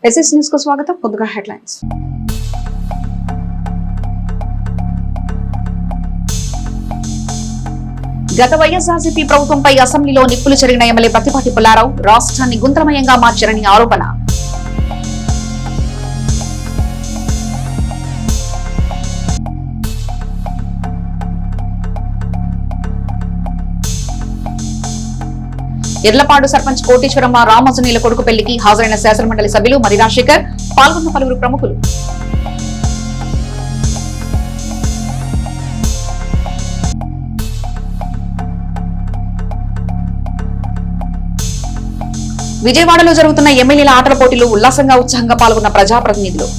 SS news కు స్వాగతం. ముందుగా హెడ్లైన్స్. గత వైఎస్ఆర్సీపీ ప్రభుత్వంపై అసెంబ్లీలో నిప్పులు చెరిగిన ఎమ్మెల్యే ప్రతిపాటి పుల్లారావు రాష్ట్రాన్ని గుంతలమయంగా మార్చారని ఆరోపణ. ఎర్లపాడు సర్పంచ్ కోటేశ్వరమ్మ రామజనీల కొడుకు పెళ్లికి హాజరైన శాసనమండలి సభ్యులు మరి రాజశేఖర్, పాల్గొన్న పలువురు ప్రముఖులు. విజయవాడలో జరుగుతున్న ఎమ్మెల్యేల ఆటల పోటీలు ఉల్లాసంగా ఉత్సాహంగా పాల్గొన్న ప్రజాప్రతినిధులు.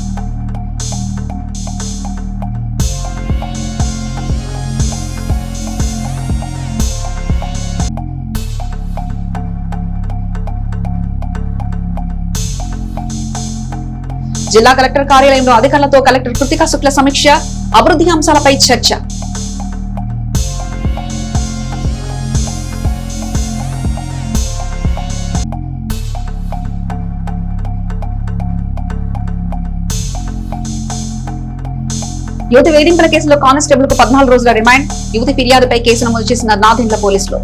జిల్లా కలెక్టర్ కార్యాలయంలో అధికారులతో కలెక్టర్ కృతికా శుక్ల సమీక్ష, అభివృద్ధి అంశాలపై చర్చ. యువతి వేధింపుల కేసులో కానిస్టేబుల్ కు 14 రోజుల రిమాండ్. యువతి ఫిర్యాదుపై కేసు నమోదు చేసిన నాదెండ్ల పోలీసులు.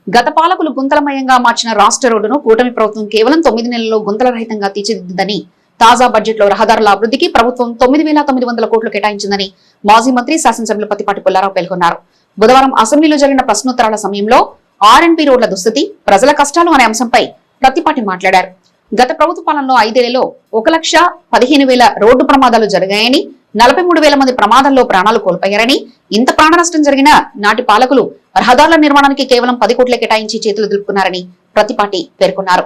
గత పాలకులు గుంతలమయంగా మార్చిన రాష్ట్ర రోడ్డును కూటమి ప్రభుత్వం కేవలం 9 నెలల్లో గుంతల రహితంగా తీర్చిదిద్దని, తాజా బడ్జెట్ లో రహదారుల అభివృద్ధికి ప్రభుత్వం 9,900 కోట్లు కేటాయించిందని మాజీ మంత్రి శాసనసభ్యులు ప్రతిపాటి పుల్లారావు పేర్కొన్నారు. బుధవారం అసెంబ్లీలో జరిగిన ప్రశ్నోత్తరాల సమయంలో ఆర్ఎండ్బి రోడ్ల దుస్థితి, ప్రజల కష్టాలు అనే అంశంపై ప్రతిపాటి మాట్లాడారు. గత ప్రభుత్వ పాలనలో 5 ఏళ్లలో 1,15,000 రోడ్డు ప్రమాదాలు జరిగాయని, 43,000 మంది ప్రమాదంలో ప్రాణాలు కోల్పోయారని, ఇంత ప్రాణ నష్టం జరిగిన నాటి పాలకులు రహదారుల నిర్మాణానికి కేవలం 10 కోట్లే కేటాయించి చేతులు దులుపుకున్నారని ప్రతిపాటి పేర్కొన్నారు.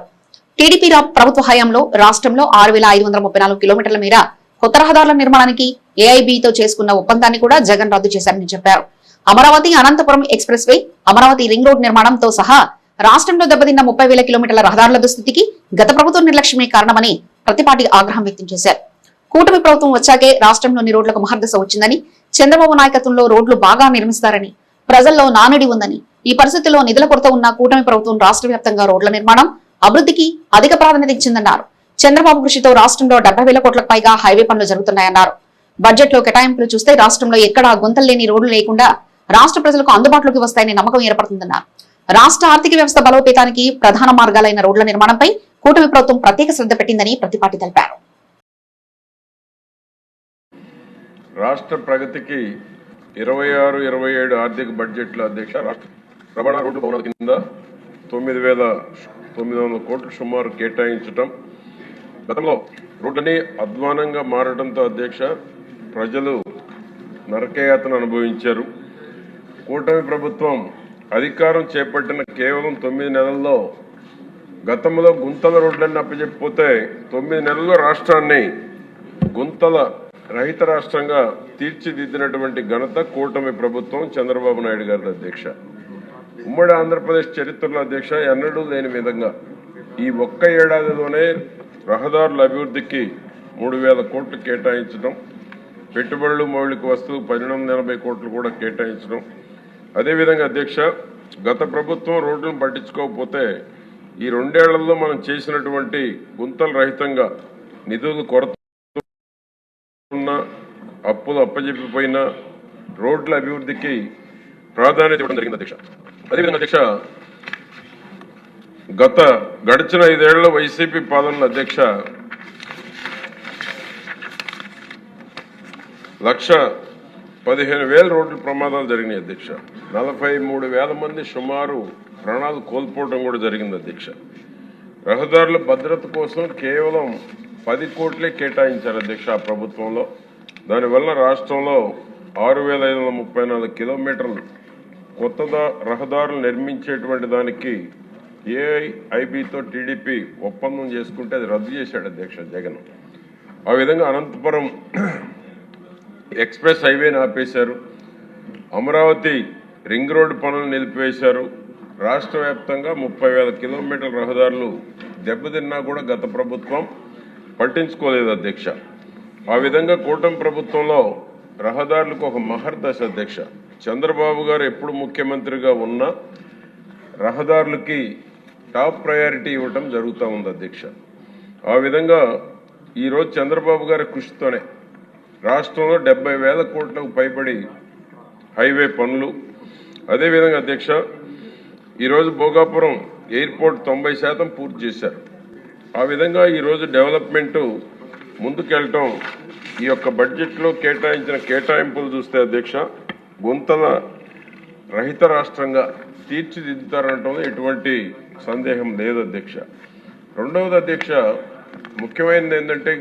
టీడీపీ ప్రభుత్వ హయాంలో రాష్ట్రంలో 6,534 కిలోమీటర్ల మేర కొత్త రహదారుల నిర్మాణానికి ఏఐబితో చేసుకున్న ఒప్పందాన్ని కూడా జగన్ రద్దు చేశారని చెప్పారు. Amaravati Anantapuram express way, Amaravati ring road నిర్మాణంతో సహా రాష్ట్రంలో దెబ్బతిన్న 30,000 కిలోమీటర్ల రహదారుల దుస్థితికి గత ప్రభుత్వ నిర్లక్ష్యమే కారణమని ప్రతిపాటి ఆగ్రహం వ్యక్తం చేశారు. కూటమి ప్రభుత్వం వచ్చాకే రాష్ట్రంలోని రోడ్లకు మహర్దశ వచ్చిందని, చంద్రబాబు నాయకత్వంలో రోడ్లు బాగా నిర్మిస్తారని ప్రజల్లో నానుడి ఉందని, ఈ పరిస్థితుల్లో నిధుల కొరత ఉన్న కూటమి ప్రభుత్వం రాష్ట్ర వ్యాప్తంగా రోడ్ల నిర్మాణం, అభివృద్ధికి అధిక ప్రాధాన్యత ఇచ్చిందన్నారు. చంద్రబాబు కృషితో రాష్ట్రంలో 70,000 కోట్లకు పైగా హైవే పనులు జరుగుతున్నాయన్నారు. బడ్జెట్ లో కేటాయింపులు చూస్తే రాష్ట్రంలో ఎక్కడా గుంతలు లేని రోడ్లు లేకుండా రాష్ట్ర ప్రజలకు అందుబాటులోకి వస్తాయని నమ్మకం ఏర్పడుతుందన్నారు. రాష్ట్ర ఆర్థిక వ్యవస్థ బలోపేతానికి ప్రధాన మార్గాలైన రోడ్ల నిర్మాణంపై కూటమి ప్రభుత్వం ప్రత్యేక శ్రద్ధ పెట్టిందని ప్రతిపాటి తెలిపారు. రాష్ట్ర ప్రగతికి 26-27 ఆర్థిక బడ్జెట్ల అధ్యక్ష రాష్ట్ర రవాణా రోడ్డు భవనాల కింద 9,900 కోట్లు సుమారు కేటాయించడం, గతంలో రోడ్లని అధ్వానంగా మారడంతో అధ్యక్ష ప్రజలు నరకయాతన అనుభవించారు. కూటమి ప్రభుత్వం అధికారం చేపట్టిన కేవలం 9 నెలల్లో గతంలో గుంతల రోడ్లన్నీ అప్పచెప్పిపోతే 9 నెలల్లో రాష్ట్రాన్ని గుంతల రహిత రాష్ట్రంగా తీర్చిదిద్దినటువంటి ఘనత కూటమి ప్రభుత్వం చంద్రబాబు నాయుడు గారి అధ్యక్ష. ఉమ్మడి ఆంధ్రప్రదేశ్ చరిత్రలో అధ్యక్ష ఎన్నడూ లేని విధంగా ఈ ఒక్క ఏడాదిలోనే రహదారుల అభివృద్ధికి 3,000 కోట్లు కేటాయించడం, పెట్టుబడులు మౌలిక వస్తువు 1,880 కోట్లు కూడా కేటాయించడం. అదేవిధంగా అధ్యక్ష గత ప్రభుత్వం రోడ్లను పట్టించుకోకపోతే ఈ 2 ఏళ్లలో మనం చేసినటువంటి గుంతల రహితంగా నిధులు కొరత ఉన్న, అప్పులు అప్పజెప్పిపోయిన రోడ్ల అభివృద్ధికి ప్రాధాన్యత ఇవ్వడం జరిగింది అధ్యక్ష. అదేవిధంగా అధ్యక్ష గడిచిన 5 ఏళ్ల వైసీపీ పాలనలో అధ్యక్ష 1,15,000 రోడ్ల ప్రమాదాలు జరిగినాయి అధ్యక్ష. 43,000 మంది సుమారు ప్రాణాలు కోల్పోవడం కూడా జరిగింది అధ్యక్ష. రహదారుల భద్రత కోసం కేవలం 10 కోట్లే కేటాయించారు అధ్యక్ష ఆ ప్రభుత్వంలో. దానివల్ల రాష్ట్రంలో 6,534 కిలోమీటర్లు కొత్త రహదారులు నిర్మించేటువంటి దానికి ఏఐబితో టీడీపీ ఒప్పందం చేసుకుంటే అది రద్దు చేశాడు అధ్యక్ష జగన్. ఆ విధంగా అనంతపురం ఎక్స్ప్రెస్ హైవేని ఆపేశారు, అమరావతి రింగ్ రోడ్డు పనులు నిలిపివేశారు. రాష్ట్ర వ్యాప్తంగా 30,000 కిలోమీటర్ల రహదారులు దెబ్బతిన్నా కూడా గత ప్రభుత్వం పట్టించుకోలేదు అధ్యక్ష. ఆ విధంగా కూటమి ప్రభుత్వంలో రహదారులకు ఒక మహర్దశ అధ్యక్ష. చంద్రబాబు గారు ఎప్పుడు ముఖ్యమంత్రిగా ఉన్నా రహదారులకి టాప్ ప్రయారిటీ ఇవ్వటం జరుగుతూ ఉంది అధ్యక్ష. ఆ విధంగా ఈరోజు చంద్రబాబు గారి కృషితోనే రాష్ట్రంలో 70,000 కోట్లకు పైబడి హైవే పనులు, అదేవిధంగా అధ్యక్ష ఈరోజు భోగాపురం ఎయిర్పోర్ట్ 90% పూర్తి చేశారు. ఆ విధంగా ఈరోజు డెవలప్మెంటు ముందుకెళ్ళటం ఈ యొక్క బడ్జెట్లో కేటాయించిన కేటాయింపులు చూస్తే అధ్యక్ష గుంతల రహిత రాష్ట్రంగా తీర్చిదిద్దుతారనటంలో ఎటువంటి సందేహం లేదు అధ్యక్ష. రెండవది అధ్యక్ష ముఖ్యమైనది ఏంటంటే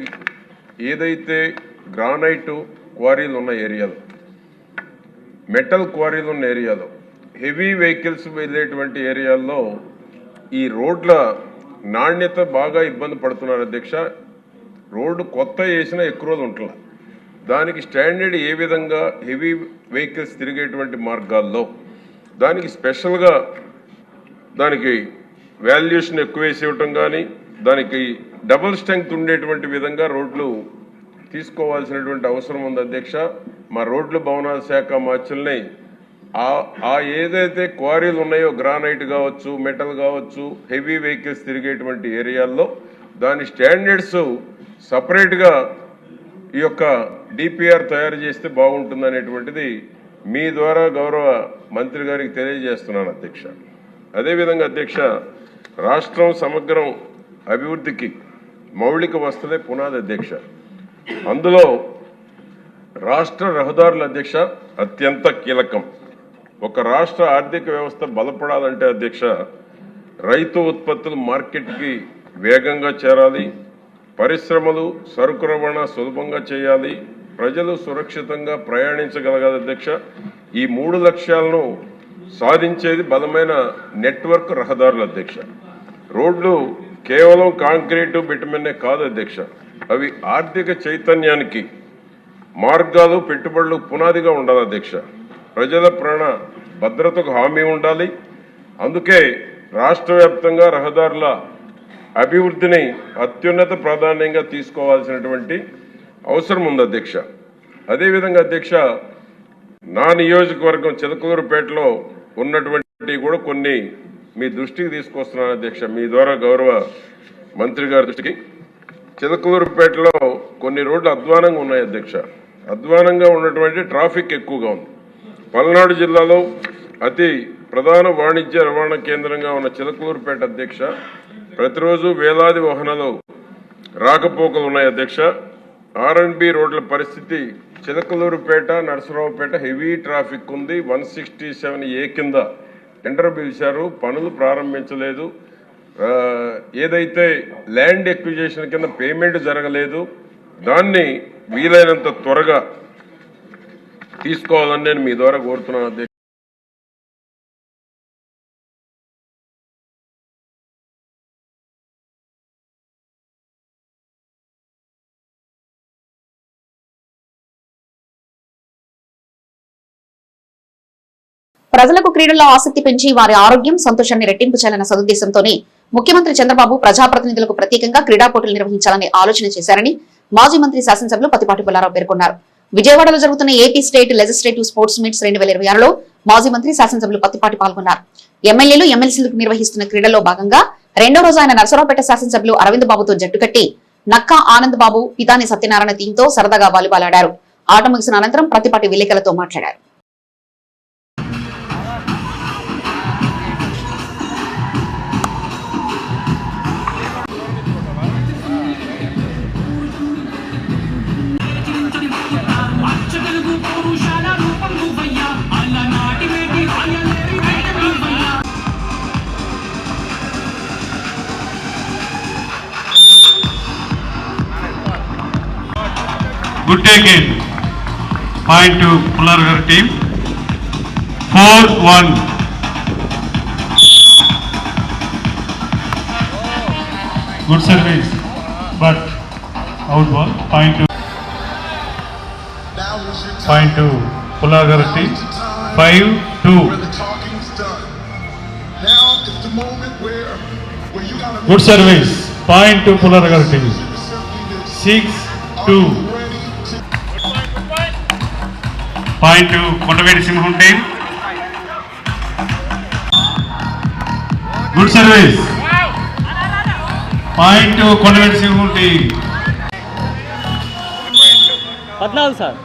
ఏదైతే గ్రానైటు క్వారీలు ఉన్న ఏరియాలో, మెటల్ క్వారీలు ఉన్న ఏరియాలో, హెవీ వెహికల్స్ వెళ్ళేటువంటి ఏరియాల్లో ఈ రోడ్ల నాణ్యత బాగా ఇబ్బంది పడుతున్నారు అధ్యక్ష. రోడ్డు కొత్త వేసినా ఎక్కువ రోజులు ఉంటున్నా, దానికి స్టాండర్డ్ ఏ విధంగా హెవీ వెహికల్స్ తిరిగేటువంటి మార్గాల్లో దానికి స్పెషల్గా దానికి వాల్యుయేషన్ ఎక్కువ వేసి ఇవ్వటం కానీ, దానికి డబుల్ స్ట్రెంగ్త్ ఉండేటువంటి విధంగా రోడ్లు తీసుకోవాల్సినటువంటి అవసరం ఉంది అధ్యక్ష. మా రోడ్లు భవనాల శాఖ మార్చుల్ని ఆ ఏదైతే క్వారీలు ఉన్నాయో గ్రానైట్ కావచ్చు, మెటల్ కావచ్చు, హెవీ వెహికల్స్ తిరిగేటువంటి ఏరియాల్లో దాని స్టాండర్డ్స్ సపరేట్గా ఈ యొక్క డిపిఆర్ తయారు చేస్తే బాగుంటుంది అనేటువంటిది మీ ద్వారా గౌరవ మంత్రి గారికి తెలియజేస్తున్నాను అధ్యక్ష. అదేవిధంగా అధ్యక్ష రాష్ట్రం సమగ్రం అభివృద్ధికి మౌలిక వసతులే పునాది అధ్యక్ష. అందులో రాష్ట్ర రహదారుల అధ్యక్ష అత్యంత కీలకం. ఒక రాష్ట్ర ఆర్థిక వ్యవస్థ బలపడాలంటే అధ్యక్ష రైతు ఉత్పత్తులు మార్కెట్కి వేగంగా చేరాలి, పరిశ్రమలు సరుకు రవాణా సులభంగా చేయాలి, ప్రజలు సురక్షితంగా ప్రయాణించగలగాలి అధ్యక్ష. ఈ 3 లక్ష్యాలను సాధించేది బలమైన నెట్వర్క్ రహదారులు అధ్యక్ష. రోడ్లు కేవలం కాంక్రీటు బిటుమిన్నే కాదు అధ్యక్ష, అవి ఆర్థిక చైతన్యానికి మార్గాలు పెట్టుబడులు పునాదిగా ఉండాలి అధ్యక్ష. ప్రజల ప్రాణ భద్రతకు హామీ ఉండాలి. అందుకే రాష్ట్ర వ్యాప్తంగా రహదారుల అభివృద్ధిని అత్యున్నత ప్రాధాన్యంగా తీసుకోవాల్సినటువంటి అవసరం ఉంది అధ్యక్ష. అదేవిధంగా అధ్యక్ష నా నియోజకవర్గం చిలకలూరుపేటలో ఉన్నటువంటి కూడా కొన్ని మీ దృష్టికి తీసుకొస్తున్నాను అధ్యక్ష, మీ ద్వారా గౌరవ మంత్రి గారి దృష్టికి. చిలకలూరుపేటలో కొన్ని రోడ్లు అధ్వానంగా ఉన్నాయి అధ్యక్ష. అధ్వానంగా ఉన్నటువంటి ట్రాఫిక్ ఎక్కువగా ఉంది. పల్నాడు జిల్లాలో అతి ప్రధాన వాణిజ్య రవాణా కేంద్రంగా ఉన్న చిలకలూరుపేట అధ్యక్ష ప్రతిరోజు వేలాది వాహనాలు రాకపోకలు ఉన్నాయి అధ్యక్ష. R&B రోడ్ల పరిస్థితి చిలకలూరుపేట, నరసరావుపేట హెవీ ట్రాఫిక్ ఉంది. 167A కింద టెండర్ పిలిచారు, పనులు ప్రారంభించలేదు. ఏదైతే ల్యాండ్ ఎక్విజిషన్ కింద పేమెంట్ జరగలేదు, దాన్ని వీలైనంత త్వరగా తీసుకోవాలని నేను మీ ద్వారా కోరుతున్నాను అధ్యక్ష. ప్రజలకు క్రీడల్లో ఆసక్తి పెంచి వారి ఆరోగ్యం, సంతోషాన్ని రెట్టింపు చేయాలన్న సదుద్దేశంతోనే ముఖ్యమంత్రి చంద్రబాబు ప్రజాప్రతినిధులకు ప్రత్యేకంగా క్రీడా పోటీలు నిర్వహించాలని ఆలోచన చేశారని మాజీ మంత్రి శాసనసభ్యులు పత్తిపాటి పుల్లారావు పేర్కొన్నారు. విజయవాడలో జరుగుతున్న AP state legislative sports meets 2026లో మాజీ మంత్రి శాసనసభ్యులు పత్తిపాటి పాల్గొన్నారు. ఎమ్మెల్యేలు, ఎమ్మెల్సీలకు నిర్వహిస్తున్న క్రీడల్లో భాగంగా 2వ రోజు ఆయన నరసరావుపేట శాసనసభ్యులు అరవింద్ బాబుతో జట్టు కట్టి నక్కా ఆనంద్ బాబు, పితాని సత్యనారాయణ టీంతో సరదాగా వాలీబాల్ ఆడారు. ఆట ముగిసిన అనంతరం పత్తిపాటి విలేకరులతో మాట్లాడారు. Good take in. Point to Pulargar team. 4-1. Good service, but out ball. Point to Pulargar team. 5-2. Good service. Point to Pulargar team. 6-2. Point to Kondavedi Simham team. Good service. Point కొండవెంటి సింహుంటి. 14 sir.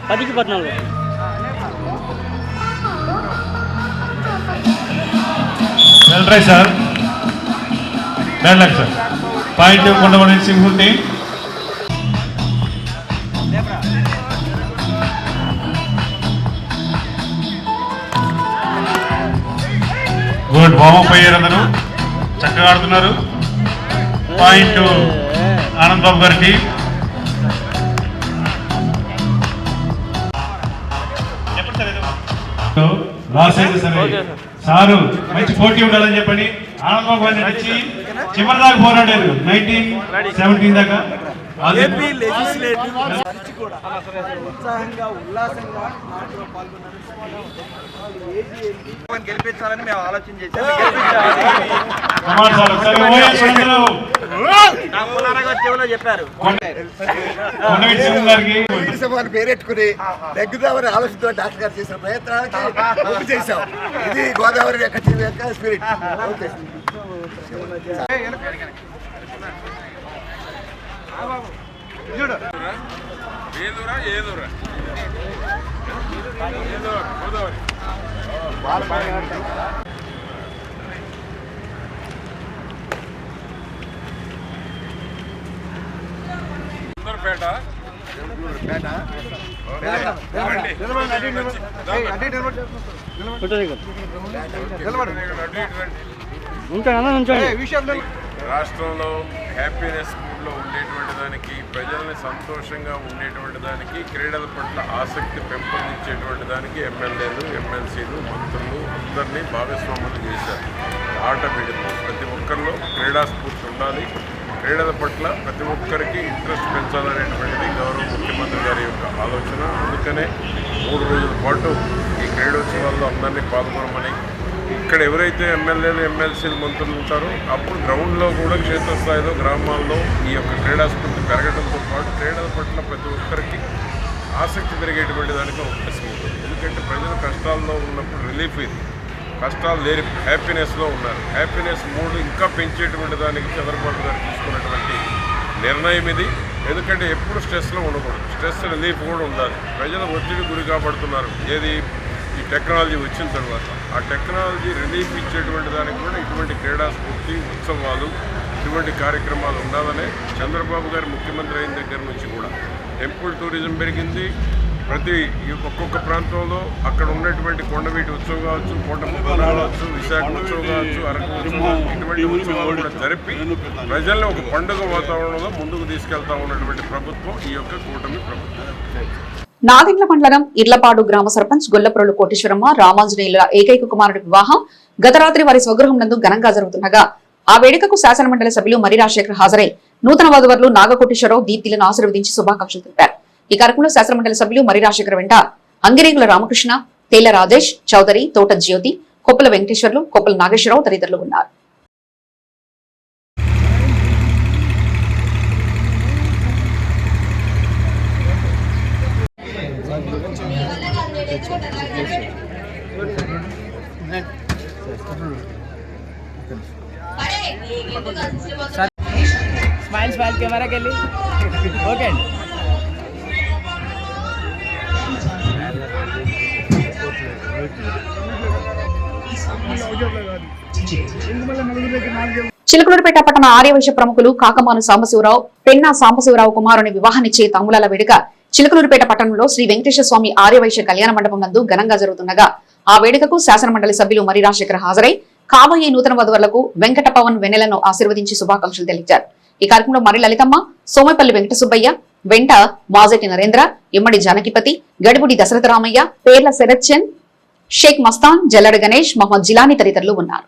10కి 14. Well try sir. Bad luck sir. Point కొండవెంటి సింహుంటి. Good. Warm up అయ్యారు అందరూ, చక్కగా ఆడుతున్నారు. Point Anand Babu గారికి. లాస్ అయితే సరే సారు మంచి పోటీ ఉండాలని చెప్పని ఆనంద్ బాబు గారిని ఇచ్చి చివరి దాకా పోరాడారు. 1917 దాకా ఏపీ లెజిస్లేటివ్ నుంచి కూడా ఉత్సాహంగా ఉల్లాసంగా నాటిలో పాల్గొన్నారు. గెలిపించాలని మేము ఆలోచన చేశాం. చెప్పారు పేరెట్టుకుని దగ్గుదామని ఆలోచనతో డాక్టర్ గారు చేసిన ప్రయత్నానికి పూర్తి చేశాం. ఇది గోదావరి యొక్క టీం యొక్క స్పిరిట్. రాష్ట్రంలో హ్యాపీనెస్ మూడ్లో ఉండేటువంటి దానికి, ప్రజల్ని సంతోషంగా ఉండేటువంటి దానికి, క్రీడల పట్ల ఆసక్తి పెంపొందించేటువంటి దానికి ఎమ్మెల్యేలు, ఎమ్మెల్సీలు, మంత్రులు అందరినీ భాగస్వాములు చేశారు. ఆట విడుదల ప్రతి ఒక్కరిలో క్రీడా స్ఫూర్తి ఉండాలి. క్రీడల పట్ల ప్రతి ఒక్కరికి ఇంట్రెస్ట్ పెంచాలనేటువంటిది గౌరవ ముఖ్యమంత్రి గారి యొక్క ఆలోచన. అందుకనే 3 రోజుల పాటు ఈ క్రీడోత్సవాల్లో అందరినీ పాల్గొనమని, ఇక్కడ ఎవరైతే ఎమ్మెల్యేలు, ఎమ్మెల్సీలు, మంత్రులు ఉంటారో అప్పుడు గ్రౌండ్లో కూడా క్షేత్రస్థాయిలో గ్రామాల్లో ఈ యొక్క క్రీడా స్ఫూర్తి పెరగడంతో పాటు క్రీడల పట్ల ప్రతి ఒక్కరికి ఆసక్తి పెరిగేటువంటి దానికి అవకాశం ఉంటుంది. ఎందుకంటే ప్రజలు కష్టాల్లో ఉన్నప్పుడు రిలీఫ్ ఇది. కష్టాలు లేని హ్యాపీనెస్లో ఉన్నారు. హ్యాపీనెస్ మూడు ఇంకా పెంచేటువంటి దానికి చంద్రబాబు గారు తీసుకున్నటువంటి నిర్ణయం ఇది. ఎందుకంటే ఎప్పుడు స్ట్రెస్లో ఉండకూడదు, స్ట్రెస్ రిలీఫ్ కూడా ఉండాలి. ప్రజలు ఒత్తిడి గురి కాబడుతున్నారు. ఏది ఈ టెక్నాలజీ వచ్చిన తర్వాత ఆ టెక్నాలజీ రిలీఫ్ ఇచ్చేటువంటి దానికి కూడా ఇటువంటి క్రీడా స్ఫూర్తి, ఉత్సవాలు, ఇటువంటి కార్యక్రమాలు ఉండాలనే చంద్రబాబు గారు ముఖ్యమంత్రి అయిన దగ్గర నుంచి కూడా టెంపుల్ టూరిజం పెరిగింది. ప్రతి ఒక్కొక్క ప్రాంతంలో అక్కడ ఉన్నటువంటి కొండవీటి ఉత్సవం కావచ్చు, కోటముక్కలు కావచ్చు, విశాఖ ఉత్సవం కావచ్చు, అరకు ఉత్సవం, ఇటువంటి ఉత్సవాలు కూడా జరిపి ప్రజల్ని ఒక పండుగ వాతావరణంలో ముందుకు తీసుకెళ్తా ఉన్నటువంటి ప్రభుత్వం ఈ యొక్క కూటమి ప్రభుత్వం. నాదెండ్ల మండలం ఇర్లపాడు గ్రామ సర్పంచ్ గొల్లప్రోలు కోటేశ్వరమ్మ రామాంజనేయుల ఏకైక కుమారుడి వివాహం గత రాత్రి వారి స్వగృహం నందు ఘనంగా జరుగుతుండగా ఆ వేడుకకు శాసనమండలి సభ్యులు మరి రాజశేఖర్ హాజరై నూతన వధువర్లు నాగకోటేశ్వరరావు, దీప్తిలను ఆశీర్వదించి శుభాకాంక్షలు తెలిపారు. ఈ కార్యక్రమంలో శాసనమండలి సభ్యులు మరి రాజశేఖర్ వెంట అంగిరేగుల రామకృష్ణ, తేళ్ల రాజేష్, చౌదరి, తోట జ్యోతి, కొప్పుల వెంకటేశ్వర్లు, కొప్పుల నాగేశ్వరరావు తదితరులు ఉన్నారు. స్మైల్ స్మైల్ కెమెరాకి వెళ్ళి ఓకే అండి. చిలకలూరుపేట పట్టణ ఆర్యవైశ్య ప్రముఖులు కాకమాను సాంబశివరావు, పెన్నా సాంబశివరావు కుమారుని వివాహాన్నిచ్చే తమ్ములాల వేడుక చిలకలూరుపేట పట్టణంలో శ్రీ వెంకటేశ్వర స్వామి ఆర్యవైశ్య కళ్యాణ మండపం నందు ఘనంగా జరుగుతుండగా ఆ వేడుకకు శాసనమండలి సభ్యులు మరి రాజశేఖర్ హాజరై కాబోయే నూతన వధువులకు వెంకట పవన్ వెన్నెలను ఆశీర్వదించి శుభాకాంక్షలు తెలిపారు. ఈ కార్యక్రమంలో మరి లలితమ్మ, సోమపల్లి వెంకట సుబ్బయ్య, వెంట మాజెటి నరేంద్ర, ఇమ్మడి జానకిపతి, గడిబుడి దశరథరామయ్య, పేర్ల శరత్ చంద్, షేక్ మస్తాన్, జల్లడ గణేష్, మహమ్మద్ జిలానీ తదితరులు ఉన్నారు.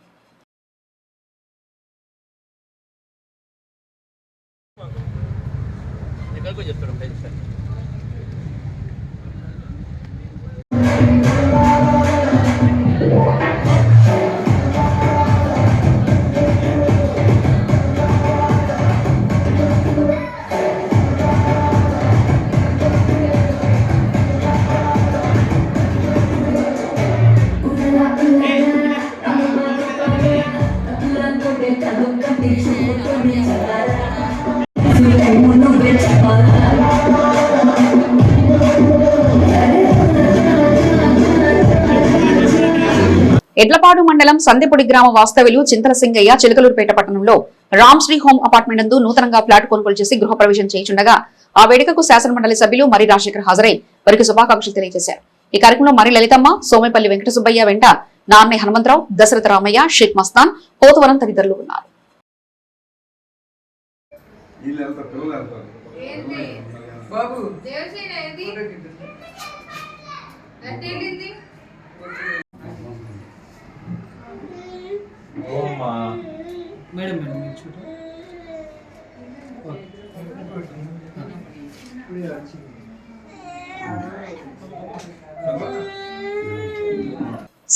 ఎడ్లపాడు మండలం సందెపొడి గ్రామ వాస్తవ్యులు చింతల సింగయ్య చిలకలూరుపేట పట్టణంలో రామ్శ్రీ హోమ్ అపార్ట్మెంట్ నందు నూతనంగా ఫ్లాట్ కొనుగోలు చేసి గృహప్రవేశం చేయించుండగా ఆ వేడుకకు శాసనమండలి సభ్యులు మరి రాజశేఖర్ హాజరై వారికి శుభాకాంక్షలు తెలియజేశారు. ఈ కార్యక్రమంలో మరి లలితమ్మ, సోమేపల్లి వెంకట సుబ్బయ్య వెంట నార్నే హనుమంతరావు, దశరథ రామయ్య, షేక్ మస్తాన్, పోతువరం తదితరులు ఉన్నారు.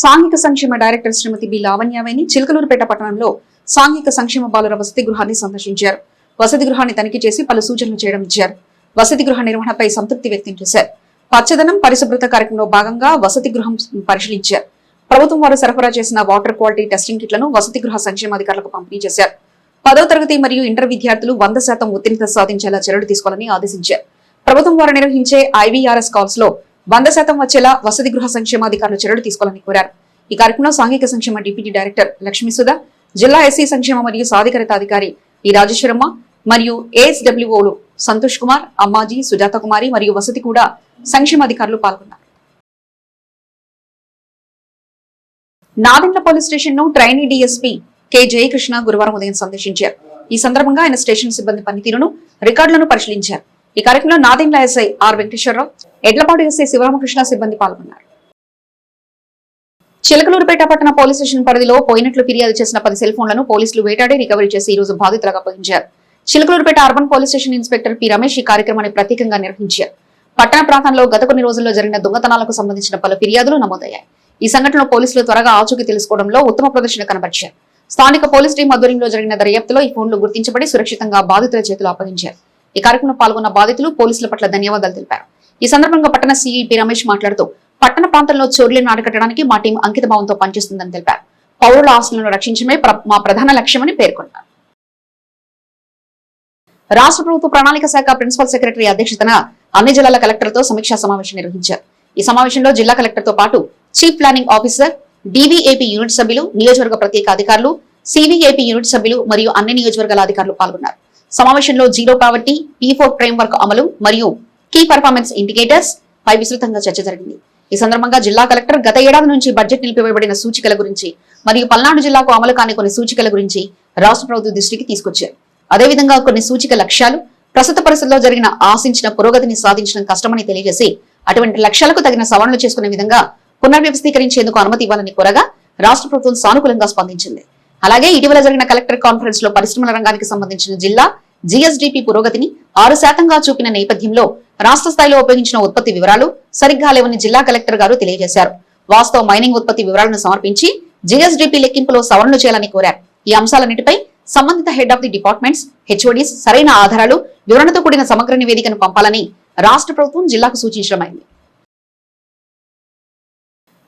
సాంఘిక సంక్షేమ డైరెక్టర్ శ్రీమతి బి లావణ్యవేణి చిలకలూరుపేట పట్టణంలో సాంఘిక సంక్షేమ బాలుర వసతి గృహాన్ని సందర్శించారు. వసతి గృహాన్ని తనిఖీ చేసి పలు సూచనలు చేయడం ఇచ్చారు. వసతి గృహ నిర్వహణపై సంతృప్తి వ్యక్తం చేశారు. పచ్చదనం పరిశుభ్రత కార్యక్రమంలో భాగంగా వసతి గృహం పరిశీలించారు. ప్రభుత్వం వారు సరఫరా చేసిన వాటర్ క్వాలిటీ టెస్టింగ్ కిట్లను వసతి గృహ సంక్షేమాధికారులకు పంపిణీ చేశారు. 10వ తరగతి మరియు ఇంటర్ విద్యార్థులు 100% ఉత్తీర్ణత సాధించేలా చర్యలు తీసుకోవాలని ఆదేశించారు. ప్రభుత్వం వారు నిర్వహించే IVRS కాల్స్ లో 100% వచ్చేలా వసతి గృహ సంక్షేమాధికారులు చర్యలు తీసుకోవాలని కోరారు. ఈ కార్యక్రమంలో సాంఘిక సంక్షేమ డిప్యూటీ డైరెక్టర్ లక్ష్మీసుధ, జిల్లా ఎస్సీ సంక్షేమ మరియు సాధికారత అధికారి ఈ రాజేశ్వరమ్మ మరియు ASWOలు సంతోష్ కుమార్, అమ్మాజీ, సుజాత కుమారి మరియు వసతి కూడా సంక్షేమాధికారులు పాల్గొన్నారు. నాదెండ్ల పోలీస్ స్టేషన్ ను ట్రైనీ DSP కె జయకృష్ణ గురువారం ఉదయం సందర్శించారు. ఈ సందర్భంగా ఆయన స్టేషన్ సిబ్బంది పనితీరును, రికార్డులను పరిశీలించారు. ఈ కార్యక్రమంలో Nadendla SI R Venkateswararao, Edlapadu SI Sivaramakrishna సిబ్బంది పాల్గొన్నారు. చిలకలూరుపేట పట్టణ పోలీస్ స్టేషన్ పరిధిలో పోయినట్లు ఫిర్యాదు చేసిన 10 సెల్ ఫోన్లను పోలీసులు వేటాడి రికవరీ చేసి ఈ రోజు బాధితులకు అప్పగించారు. Chilakaluripet urban police station inspector P Ramesh ఈ కార్యక్రమాన్ని ప్రత్యేకంగా నిర్వహించారు. పట్టణ ప్రాంతంలో గత కొన్ని రోజుల్లో జరిగిన దొంగతనాలకు సంబంధించిన పలు ఫిర్యాదులు నమోదయ్యాయి. ఈ సంఘటనలో పోలీసులు త్వరగా ఆచూకీ తెలుసుకోవడంలో ఉత్తమ ప్రదర్శన కనబరిచారు. స్థానిక పోలీస్ టీం ఆధ్వర్యంలో జరిగిన దర్యాప్తులో ఈ ఫోన్లు గుర్తించబడి సురక్షితంగా బాధితుల చేతిలో అప్పగించారు. ఈ కార్యక్రమంలో పాల్గొన్న బాధితులు పోలీసుల పట్ల ధన్యవాదాలు తెలిపారు. ఈ సందర్భంగా పట్టణ సిఐ పి రమేష్ మాట్లాడుతూ పట్టణ ప్రాంతంలో చోర్లను అరికట్టడానికి మా టీం అంకిత భావంతో పనిచేస్తుందని తెలిపారు. పౌరుల ఆస్తులను రక్షించడమే మా ప్రధాన లక్ష్యమని పేర్కొన్నారు. రాష్ట్ర ప్రభుత్వ ప్రణాళిక శాఖ ప్రిన్సిపల్ సెక్రటరీ అధ్యక్షతన అన్ని జిల్లాల కలెక్టర్లతో సమీక్షా సమావేశం నిర్వహించారు. ఈ సమావేశంలో జిల్లా కలెక్టర్ తో పాటు chief planning officer, DVAP unit సభ్యులు, నియోజకవర్గ ప్రత్యేక అధికారులు, CVAP యూనిట్ సభ్యులు మరియు అన్ని నియోజకవర్గాల అధికారులు పాల్గొన్నారు. సమావేశంలో zero poverty, P4 frame work అమలు మరియు కీ పర్ఫార్మెన్స్ ఇండికేటర్స్ పై విస్తృతంగా చర్చ జరిగింది. ఈ సందర్భంగా జిల్లా కలెక్టర్ గత ఏడాది నుంచి బడ్జెట్ నిలిపివేయబడిన సూచికల గురించి మరియు పల్నాడు జిల్లాకు అమలు కాని కొన్ని సూచికల గురించి రాష్ట్ర ప్రభుత్వ దృష్టికి తీసుకొచ్చారు. అదేవిధంగా కొన్ని సూచిక లక్ష్యాలు ప్రస్తుత పరిస్థితుల్లో జరిగిన ఆశించిన పురోగతిని సాధించడం కష్టమని తెలియజేసి అటువంటి లక్ష్యాలకు తగిన సవరణలు చేసుకునే విధంగా పునర్వ్యవస్థీకరించేందుకు అనుమతి ఇవ్వాలని కోరగా రాష్ట్ర ప్రభుత్వం సానుకూలంగా స్పందించింది. అలాగే ఇటీవల జరిగిన కలెక్టర్ కాన్ఫరెన్స్ లో పరిశ్రమల రంగానికి సంబంధించిన జిల్లా GSDP పురోగతిని 6% చూపిన నేపథ్యంలో రాష్ట్ర స్థాయిలో ఉపయోగించిన ఉత్పత్తి వివరాలు సరిగ్గా లేవని జిల్లా కలెక్టర్ గారు తెలియజేశారు. వాస్తవ మైనింగ్ ఉత్పత్తి వివరాలను సమర్పించి GSDP లెక్కింపులో సవరణలు చేయాలని కోరారు. ఈ అంశాలన్నిటిపై సంబంధిత head of the departments, HODs సరైన ఆధారాలు, వివరణతో కూడిన సమగ్ర నివేదికను పంపాలని రాష్ట్ర ప్రభుత్వం జిల్లాకు సూచించడమైంది.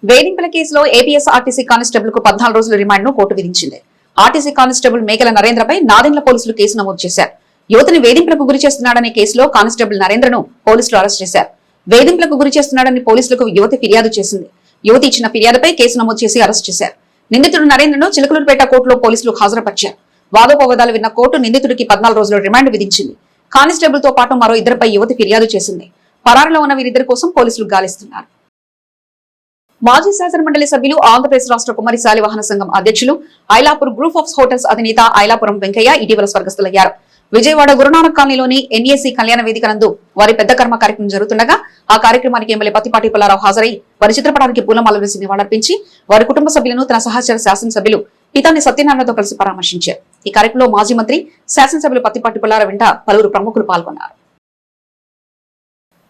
వేధింపుల కేసులో APSRTC కానిస్టేబుల్ కు 14 రోజుల రిమాండ్ ను కోర్టు విధించింది. ఆర్టీసీ కానిస్టేబుల్ మేకల నరేంద్రపై నాదెండ్ల పోలీసులు కేసు నమోదు చేశారు. యువతిని వేధింపులకు గురి చేస్తున్నాడనే కేసులో కానిస్టేబుల్ నరేంద్రను పోలీసులు అరెస్ట్ చేశారు. వేధింపులకు గురి చేస్తున్నాడని పోలీసులకు యువతి ఫిర్యాదు చేసింది. యువతి ఇచ్చిన ఫిర్యాదుపై కేసు నమోదు చేసి అరెస్ట్ చేశారు. నిందితుడు నరేంద్రను చిలకలూరుపేట కోర్టులో పోలీసులు హాజరుపరిచారు. వాదోపవాదాలు విన్న కోర్టు నిందితుడికి 14 రోజుల రిమాండ్ విధించింది. కానిస్టేబుల్ తో పాటు మరో ఇద్దరిపై యువతి ఫిర్యాదు చేసింది. పరారులో ఉన్న వీరిద్దరి కోసం పోలీసులు గాలిస్తున్నారు. మాజీ శాసనమండలి సభ్యులు, ఆంధ్రప్రదేశ్ రాష్ట్ర కుమారి శాలివాహన సంఘం అధ్యక్షులు, ఐలాపూర్ గ్రూప్ ఆఫ్ హోటల్స్ అధినేత ఐలాపురం వెంకయ్య ఇటీవల స్వర్గస్థులయ్యారు. విజయవాడ గురునానక్ కాలనీలోని NAC కళ్యాణ వేదిక నందు వారి పెద్ద కర్మ కార్యక్రమం జరుగుతుండగా ఆ కార్యక్రమానికి ఎమ్మెల్యే పత్తిపాటి పుల్లారావు హాజరై వారి చిత్రపటానికి పూలమాలలు వేసి నివాళులర్పించి వారి కుటుంబ సభ్యులను తన సహచర శాసనసభ్యులు పితాని సత్యనారాయణతో కలిసి పరామర్శించారు. ఈ కార్యక్రమంలో మాజీ మంత్రి, శాసనసభ్యులు పత్తిపాటి పుల్లారావు వెంట పలువురు ప్రముఖులు పాల్గొన్నారు.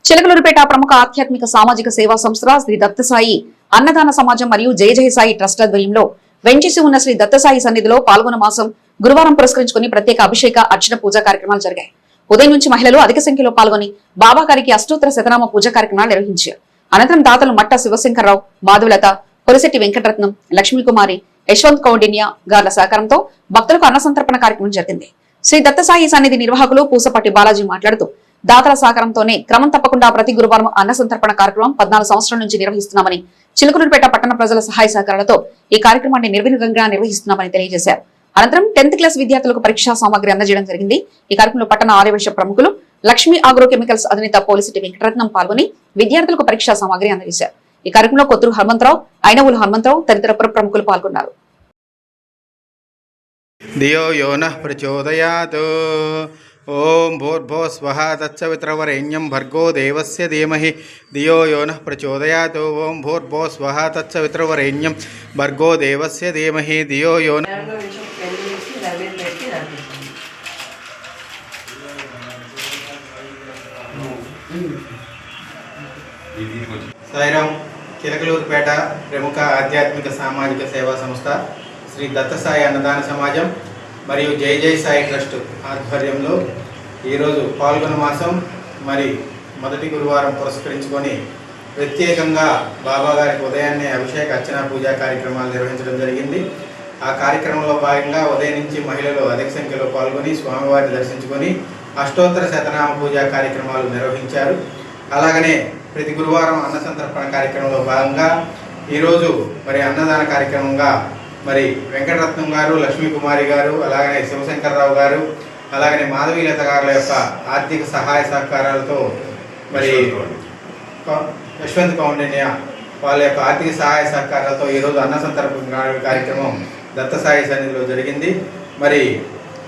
చిలకలూరుపేట ప్రముఖ ఆధ్యాత్మిక సామాజిక సేవా సంస్థ శ్రీ దత్తసాయి అన్నదాన సమాజం మరియు జయ జయ సాయి ట్రస్ట్ ఆధ్వర్యంలో వెంచేసి ఉన్న శ్రీ దత్తసాయి సన్నిధిలో పాల్గొన మాసం గురువారం పురస్కరించుకుని ప్రత్యేక అభిషేక, అర్చన పూజా కార్యక్రమాలు జరిగాయి. ఉదయం నుంచి మహిళలు అధిక సంఖ్యలో పాల్గొని బాబా గారికి అష్టోత్తర శతనామ పూజా కార్యక్రమాలు నిర్వహించారు. అనంతరం దాతలు మట్ట శివశంకర్రావు, మాధవలత, పొలిశెట్టి వెంకటరత్నం, లక్ష్మీకుమారి, యశ్వంత్ కౌండిన్య గార్ల సహకారంతో భక్తులకు అన్న సంతర్పణ కార్యక్రమం జరిగింది. శ్రీ దత్తసాయి సన్నిధి నిర్వాహకులు పూసపట్టి బాలాజీ మాట్లాడుతూ దాతల సహకారంతోనే క్రమం తప్పకుండా ప్రతి గురువారం అన్న సంతర్పణ కార్యక్రమం 14 సంవత్సరాల నుంచి నిర్వహిస్తున్నామని చిలుకలూరుపేట పట్టణ ప్రజల సహాయ సహకారాలతో ఈ కార్యక్రమాన్ని నిర్విఘ్నంగా నిర్వహిస్తున్నామని తెలియజేశారు. అనంతరం 10th క్లాస్ విద్యార్థులకు పరీక్షా సామాగ్రి అందజేయడం జరిగింది. ఈ కార్యక్రమంలో పట్టణ ఆదివాసీ ప్రముఖులు లక్ష్మీ ఆగ్రో కెమికల్స్ అధినేత పోలిసిటి వెంకటరత్నం పాల్గొని విద్యార్థులకు పరీక్షా సామాగ్రి అందజేశారు. ఈ కార్యక్రమంలో కొత్తూరు హనుమంతరావు, ఐనవులు హనుమంతరావు తదితర ప్రముఖులు పాల్గొన్నారు. ధియో యో నః ప్రచోదయాత్. ఓం భూర్భువః స్వః తత్సవితుర్వరేణ్యం భర్గో దేవస్య ధీమహి ధియో యో నః ప్రచోదయాత్. ఓం భూర్భువః స్వః తత్సవితుర్వరేణ్యం భర్గో దేవస్య ధీమహి ధియో యో నః. సాయిరాం చిలకలూరుపేట ప్రముఖ ఆధ్యాత్మిక సామాజిక సేవా సంస్థ శ్రీ దత్తసాయి అన్నదాన సమాజం మరియు జై జై సాయి ట్రస్ట్ ఆధ్వర్యంలో ఈరోజు పాల్గొన మాసం మరి మొదటి గురువారం పురస్కరించుకొని ప్రత్యేకంగా బాబాగారికి ఉదయాన్నే అభిషేక అర్చన పూజా కార్యక్రమాలు నిర్వహించడం జరిగింది. ఆ కార్యక్రమంలో భాగంగా ఉదయం నుంచి మహిళలు అధిక సంఖ్యలో పాల్గొని స్వామివారిని దర్శించుకొని అష్టోత్తర శతనామ పూజా కార్యక్రమాలు నిర్వహించారు. అలాగనే ప్రతి గురువారం అన్న సంతర్పణ కార్యక్రమంలో భాగంగా ఈరోజు మరి అన్నదాన కార్యక్రమంగా మరి వెంకటరత్నం గారు, లక్ష్మీ కుమారి గారు, అలాగనే శివశంకర్రావు గారు, అలాగనే మాధవీలత గారుల యొక్క ఆర్థిక సహాయ సహకారాలతో మరి యశ్వంత్ కౌండిన్య వాళ్ళ యొక్క ఆర్థిక సహాయ సహకారాలతో ఈరోజు అన్న సంతర్పణ కార్యక్రమం దత్తసాయి సన్నిధిలో జరిగింది. మరి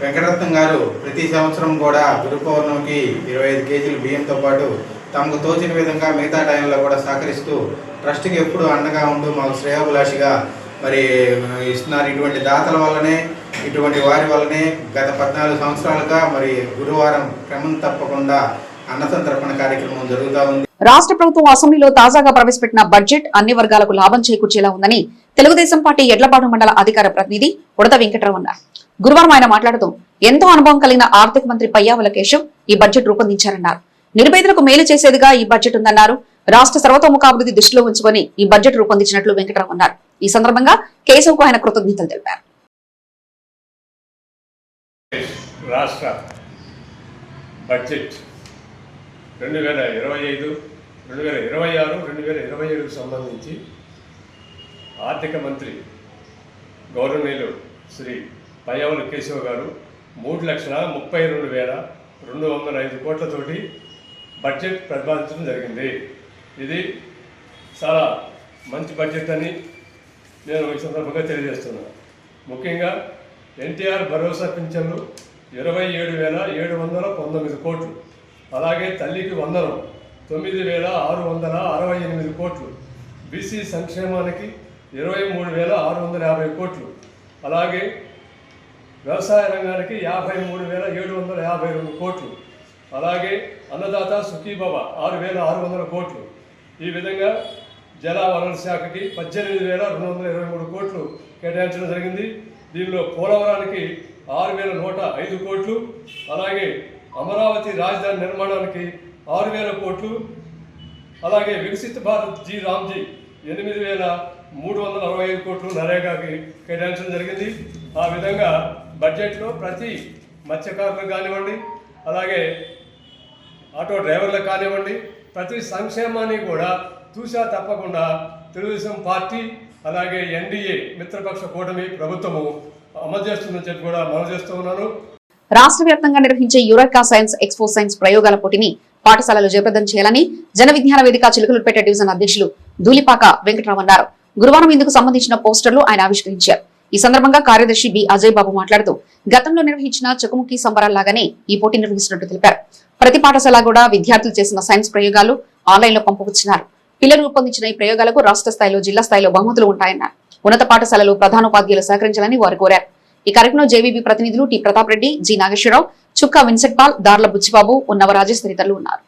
వెంకటరత్నం గారు ప్రతి సంవత్సరం కూడా గురు పౌర్ణమికి 25 కేజీలు బియ్యంతో పాటు తమకు తోచిన విధంగా మిగతా టైంలో కూడా సహకరిస్తూ ట్రస్ట్కి ఎప్పుడు అండగా ఉంటూ మాకు శ్రేయోభిలాషిగా మరి ఇస్తున్నారు. ఇటువంటి దాతల వల్లనే, ఇటువంటి వారి వల్లనే గత 14 సంవత్సరాలుగా మరి గురువారం క్రమం తప్పకుండా అన్న సంతర్పణ కార్యక్రమం జరుగుతూ ఉంది. రాష్ట్ర ప్రభుత్వం అసెంబ్లీలో తాజాగా ప్రవేశపెట్టిన బడ్జెట్ అన్ని వర్గాలకు లాభం చేకూర్చేలా ఉందని తెలుగుదేశం పార్టీ ఎడ్లపాడు మండల అధికార ప్రతినిధి ఉడత వెంకటరావు అన్నారు. గురువారం ఆయన మాట్లాడుతూ ఎంతో అనుభవం కలిగిన ఆర్థిక మంత్రి పయ్యావుల కేశవ్ ఈ బడ్జెట్ రూపొందించారన్నారు. నిరుపేదలకు మేలు చేసేదిగా ఈ బడ్జెట్ ఉందన్నారు. రాష్ట్ర సర్వతోముఖాభివృద్ధి దృష్టిలో ఉంచుకొని ఈ బడ్జెట్ రూపొందించినట్లు వెంకటరావు అన్నారు. ఈ సందర్భంగా కేశవ్కు ఆయన కృతజ్ఞతలు తెలిపారు. రాష్ట్ర బడ్జెట్ 2025, 2026, 2027కు సంబంధించి ఆర్థిక మంత్రి గౌరవనీయులు శ్రీ పయ్యావుల కేశవ్ గారు 3,32,205 కోట్లతోటి బడ్జెట్ ప్రతిపాదించడం జరిగింది. ఇది చాలా మంచి బడ్జెట్ అని నేను ఈ సందర్భంగా తెలియజేస్తున్నాను. ముఖ్యంగా ఎన్టీఆర్ భరోసా పింఛన్లు 27,719 కోట్లు, అలాగే తల్లికి వందనం 9,668 కోట్లు, బీసీ సంక్షేమానికి 23,650 కోట్లు, అలాగే వ్యవసాయ రంగానికి 53,752 కోట్లు, అలాగే అన్నదాత సుఖీభవ 6,600 కోట్లు. ఈ విధంగా జల వనరుల శాఖకి 18,223 కోట్లు కేటాయించడం జరిగింది. దీనిలో పోలవరానికి 6,105 కోట్లు, అలాగే అమరావతి రాజధాని నిర్మాణానికి 6,000 కోట్లు, అలాగే వికసిత్ భారత్ జీ రామ్జీ 8,365 కోట్లు నరేగాకి కేటాయించడం జరిగింది. ఆ విధంగా బడ్జెట్లో ప్రతి మత్స్యకారులకు కానివ్వండి, అలాగే ఆటో డ్రైవర్లకు కానివ్వండి, ప్రతి సంక్షేమాన్ని కూడా చూసా తప్పకుండా తెలుగుదేశం పార్టీ అలాగే ఎన్డీఏ మిత్రపక్ష కూటమి ప్రభుత్వము అమలు చేస్తుందని చెప్పి కూడా మనవి చేస్తూ ఉన్నాను. రాష్ట్ర వ్యాప్తంగా నిర్వహించే యురేకా సైన్స్ ఎక్స్పో సైన్స్ ప్రయోగాల పోటీని పాఠశాలలు జయప్రదం చేయాలని జన విజ్ఞాన వేదిక చిలుకలూరుపేట డివిజన్ అధ్యక్షులు ధూళిపాక వెంకటరావు అన్నారు. గురువారం ఇందుకు సంబంధించిన పోస్టర్లు ఆయన ఆవిష్కరించారు. ఈ సందర్భంగా కార్యదర్శి బి అజయ్ బాబు మాట్లాడుతూ గతంలో నిర్వహించిన చకుముఖి సంబరాల్లాగానే ఈ పోటీ నిర్వహిస్తున్నట్టు తెలిపారు. ప్రతి పాఠశాల కూడా విద్యార్థులు చేసిన సైన్స్ ప్రయోగాలు ఆన్లైన్ లో పంపవచ్చున్నారు. పిల్లలు రూపొందించిన ఈ ప్రయోగాలకు రాష్ట్ర స్థాయిలో, జిల్లా స్థాయిలో బహుమతులు ఉంటాయన్నారు. ఉన్నత పాఠశాలలు ప్రధానోపాధ్యాయులు సహకరించాలని వారు కోరారు. ఈ కార్యక్రమంలో జేవీబీ ప్రతినిధులు టి ప్రతాప్ రెడ్డి, జి నాగేశ్వరరావు, చుక్కా విన్సెంట్ పాల్, దార్ల బుచ్చిబాబు, ఉన్నవ రాజేష్ తదితరులు ఉన్నారు.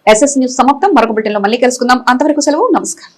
ఎస్ఎస్ న్యూస్ సమాప్తం. మరొక బులెటిన్లో మళ్ళీ కలుసుకుందాం. అంతవరకు సెలవు. నమస్కారం.